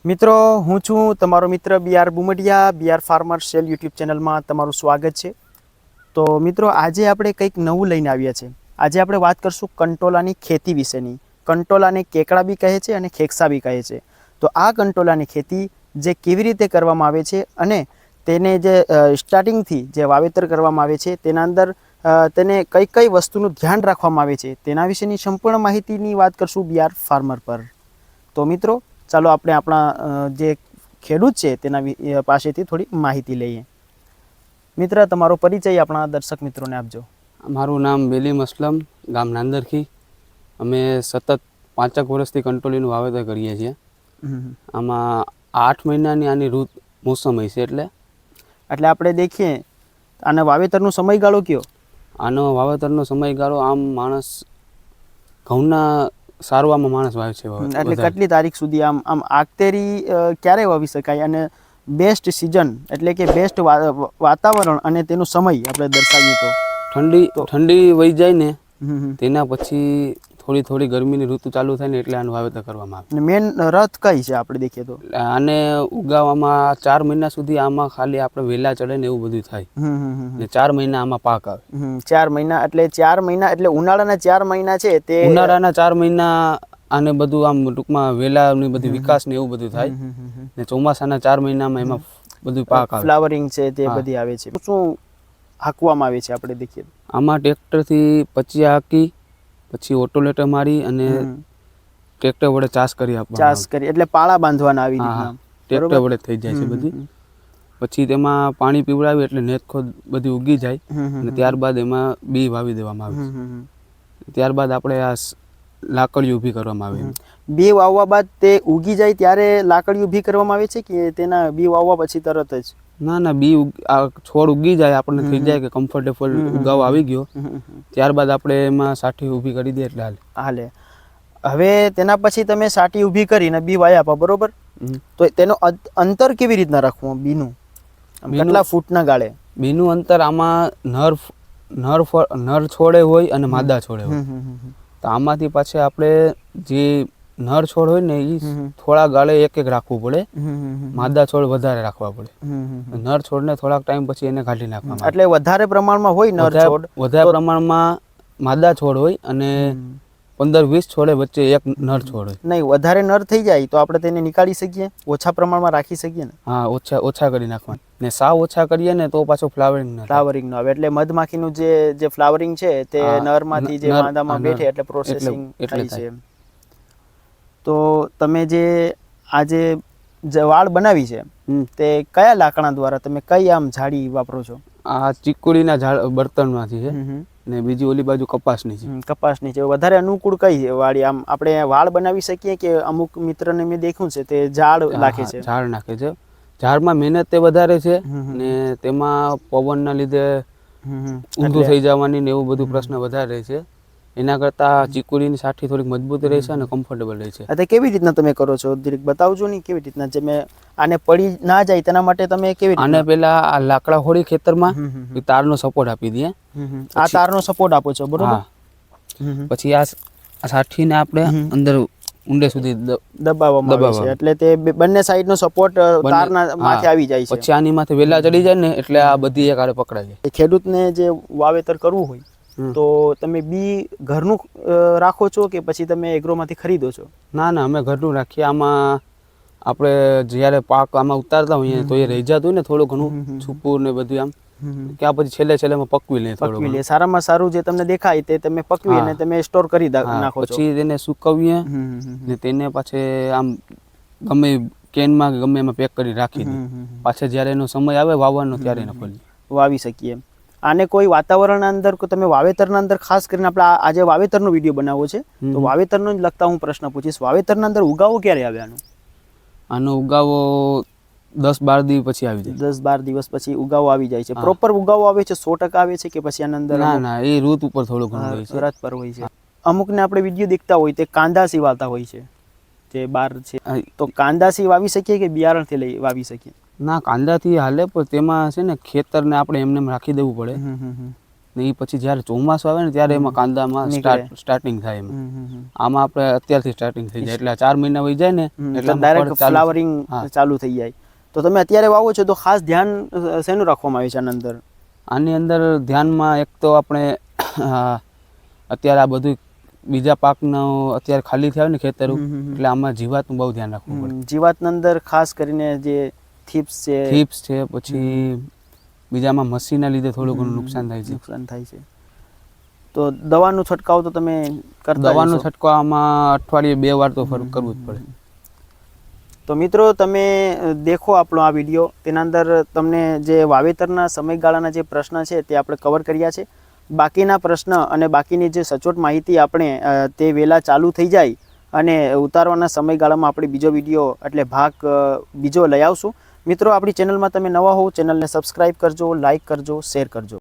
મિત્રો હું છું તમારો મિત્ર BR Bumdiya BR farmer cell YouTube ચેનલમાં તમારું સ્વાગત છે. તો મિત્રો આજે આપણે કંઈક નવું લઈને આવ્યા છે. આજે આપણે વાત કરશું કંટોલાની ખેતી વિશેની. કંટોલાને કેકડા બી કહે છે અને ખેકસા બી કહે છે. તો આ કંટોલાની ખેતી જે કેવી રીતે કરવામાં આવે છે અને તેને જે સ્ટાર્ટિંગથી જે વાવેતર કરવામાં આવે છે તેના અંદર તેને કઈ કઈ વસ્તુનું ધ્યાન રાખવામાં આવે છે તેના વિશેની સંપૂર્ણ માહિતીની વાત કરશું બીઆર ફાર્મર પર. તો મિત્રો ચાલો આપણે આપણા જે ખેડૂત છે તેના પાસેથી થોડી માહિતી લઈએ. મિત્ર, તમારો પરિચય આપણા દર્શક મિત્રોને આપજો. મારું નામ બેલીમ અસલમ, ગામ નાંદરખી. અમે સતત 5 વર્ષથી કંટોલીનું વાવેતર કરીએ છીએ. આમાં 8 મહિનાની આની ઋતુ મોસમ હોય છે. એટલે આપણે દેખીએ આના વાવેતરનો સમયગાળો કયો? આનો વાવેતરનો સમયગાળો આમ માણસ ઘઉંના સારવામાં માણસ વાવે છે. એટલે કેટલી તારીખ સુધી આમ આખતેરી ક્યારે વાવી શકાય અને બેસ્ટ સિઝન એટલે કે બેસ્ટ વાતાવરણ અને તેનો સમય આપણે દર્શાવીએ તો? ઠંડી વહી જાય ને તેના પછી થોડી ગરમીની ઋતુ ચાલુ થાય ને એટલે આનું વાવેતર કરવામાં આવે. મેન રથ કઈ છે આપણે દેખીએ તો? આને ઉગાવવામાં 4 મહિના સુધી આમાં ખાલી આપણે વેલા ચડે ને એવું બધું થાય ને 4 મહિના આમાં પાક આવે. 4 મહિના એટલે ઉનાળાના 4 મહિના છે તે ઉનાળાના 4 મહિના આને બધું આમ ટૂંકમાં વેલા ની બધી વિકાસ ને એવું બધું થાય ને ચોમાસાના 4 મહિનામાં એમાં બધું પાક આવે, ફ્લાવરિંગ છે તે બધી આવે છે. શું હાંકવામાં આવે છે આપણે દેખીએ? આમાં ટ્રેક્ટરથી 25 હાંકી પછી ઓટોલેટર મારી અને ટ્રેક્ટર વડે ચાસ કરી એટલે પાળા બાંધવાના આવી રીતના ટ્રેક્ટર વડે થઈ જાય છે બધી. પછી તેમાં પાણી પીવડાવી એટલે નેતખોદ બધી ઉગી જાય અને ત્યારબાદ એમાં બી વાવી દેવામાં આવે છે. ત્યારબાદ આપણે આ લાકડી ઊભી કરવામાં આવે. બી વાવવા બાદ તે ઉગી જાય ત્યારે લાકડી ઊભી કરવામાં આવે છે કે તેના બી વાવવા પછી તરત જ? ના, બી છોડ ઉગી જાય આપણને થઈ જાય કે કમ્ફર્ટેબલ ઉગાવ આવી ગયો ત્યારબાદ આપણે એમાં સાઠી ઊભી કરી દઈએ એટલે હાલે. હવે તેના પછી તમે સાટી ઊભી કરીને બી વાયા આપો, બરોબર? તો તેનો અંતર કેવી રીતના રાખવું બીનું? કેટલા ફૂટના ગાળે? બીનું અંતર આમાં નર છોડે હોય અને માદા છોડે હોય. તો આમાંથી પાછળ આપણે જે નર છોડ હોય ને એ થોડા ગાળે એક રાખવું પડે, માદા છોડ વધારે રાખવા પડે. નર છોડને થોડાક ટાઈમ પછી એને કાઢી નાખવામાં. એટલે વધારે પ્રમાણમાં હોય નર છોડ? વધારે પ્રમાણમાં માદા છોડ હોય અને 15-20 છોડે વચ્ચે એક નર છોડ હોય. નહીં, વધારે નર થઈ જાય તો આપણે તેને નીકાળી શકીએ, ઓછા પ્રમાણમાં રાખી શકીએ ને? હા, ઓછા કરી નાખવાના. ને સાવ ઓછા કરીએ ને તો પાછો ફ્લાવરિંગ ન આવે. એટલે મધમાખીનું જે ફ્લાવરિંગ છે તે નરમાંથી જે માદામાં બેઠે એટલે પ્રોસેસિંગ થાય છે. તો તમે જે આજે વાળ બનાવી છે તે કયા લાકડા દ્વારા, તમે કઈ આમ ઝાડી વાપરો છો? આ ચીકુડીના ઝાડ બર્તનમાંથી છે ને બીજી ઓલી બાજુ કપાસની છે. કપાસની છે. વધારે અનુકૂળ કઈ છે વાડી? આમ આપણે વાળ બનાવી શકીએ કે અમુક મિત્રને મેં દેખ્યું છે તે ઝાડ નાખે છે? ઝાડ નાખે છે. ઝાડમાં મહેનત તે વધારે છે ને તેમાં પવનના લીધે ઊંધું થઈ જવાની ને એવું બધું પ્રશ્ન વધારે રહે છે. એના કરતા ચીકુડીની સાઠી થોડીક મજબૂત રહે છે અને કમ્ફર્ટેબલ રહે છે. તે કેવી રીતના તમે કરો છો બતાવજો ને, કેવી રીતના જે મેં આને પડી ના જાય તેના માટે તમે કેવી રીતે? આને પેલા આ લાકડા હોળી ખેતરમાં તારનો સપોર્ટ આપી દઈએ. આ તારનો સપોર્ટ આપો છો, બરોબર? પછી આ સાઠીને આપણે અંદર ઊંડે સુધી દબાવવામાં આવે છે એટલે તે બંને સાઈડનો સપોર્ટ તારના માથે આવી જાય છે. પછી આની માથે વેલા ચડી જાય ને એટલે આ બધી એક આડે પકડાય જાય. ખેડૂતને જે વાવેતર કરવું હોય તો તમે બી ઘરનું રાખો છો કે પછી તમે એગ્રોમાંથી ખરીદો છો? ના, અમે ઘરનું રાખીએ. આમાં આપણે જ્યારે પાક આમાં ઉતારતા હોઈએ તો એ રહી જતું હોય ને થોડું ઘણું છૂપું ને બધું આમ કે પછી છેલ્લે પકવી લે. સારામાં સારું જે તમને દેખાય તે તમે પકવી અને તમે સ્ટોર કરી નાખો છો. પછી તેને સુકવીએ ને તેને પાછે આમ ગમે કેનમાં ગમે એમાં પેક કરી રાખી દઈએ. પાછળ જ્યારે એનો સમય આવે વાવવાનો ત્યારે એને ખોલી વાવી શકીએ. આને કોઈ વાતાવરણ અંદર તમે વાવેતરના અંદર ખાસ કરીને આપણે આજે વાવેતરનો વિડીયો બનાવવો છે તો વાવેતરનો જ લગતા હું પ્રશ્ન પૂછીશ. વાવેતરના અંદર ઉગાવો ક્યારે આવે આનો ઉગાવો 10-12 દિવસ પછી આવી જાય. 10-12 દિવસ પછી ઉગાવો આવી જાય છે. પ્રોપર ઉગાવો આવે છે 100% આવે છે કે પછી આના અંદર? ના, એ ઋતુ ઉપર થોડું ઘણું હોય છે. રત પર હોય છે. અમુકને આપણે વિડીયો દેખતા હોય તે કાંદાસી વાવતા હોય છે જે બાર છે, તો કાંદાસી વાવી શકીએ કે બિયારણથી લઈ વાવી શકીએ? ના, કાંદાથી હાલે પણ તેમાં છે ને ખેતરને આપણે એમને રાખી દેવું પડે ને એ પછી જ્યારે ચોમાસું આવે ને ત્યારે એમાં કાંદામાં નીકળે. સ્ટાર્ટિંગ થાય એમાં. આમાં આપણે અત્યારથી સ્ટાર્ટિંગ થઈ જાય એટલે 4 મહિના વહી જાય ને એટલે આમાં ડાયરેક્ટ ફળ ચાલુ. ફ્લાવરિંગ હા. ચાલુ થઈ જાય. તો તમે અત્યારે વાવો છો તો ખાસ ધ્યાન શેનું રાખવામાં આવે છે આની અંદર? આની અંદર ધ્યાનમાં એક તો આપણે અત્યારે આ બધું બીજા પાકનો અત્યારે ખાલી થયા હોય ને ખેતરો એટલે આમાં જીવાતનું બહુ ધ્યાન રાખવું પડે. જીવાતની અંદર ખાસ કરીને જે થીપ્સ છે, થીપ્સ છે, પછી બીજામાં મસીના લીધે થોડું ઘણું નુકસાન થાય છે. નુકસાન થાય છે. તો દવાનો છંટકાવ તો તમે કરતા દવાનો હશો? છંટકાવ આમાં અઠવાડિયે 2 વાર તો કરવું જ પડે. તો મિત્રો તમે દેખો આપણો આ વિડીયો, તેના અંદર તમને જે વાવેતરના સમયગાળાના જે પ્રશ્ન છે તે આપણે કવર કર્યા છે. બાકીના પ્રશ્ન અને બાકીની જે સચોટ માહિતી આપણે તે વહેલા ચાલુ થઈ જાય અને ઉતારવાના સમયગાળામાં આપણે બીજો વિડીયો એટલે ભાગ બીજો લઈ આવશું. મિત્રો આપણી ચેનલમાં તમે નવા હો, ચેનલને સબસ્ક્રાઈબ કરજો, લાઇક કરજો, શેર કરજો.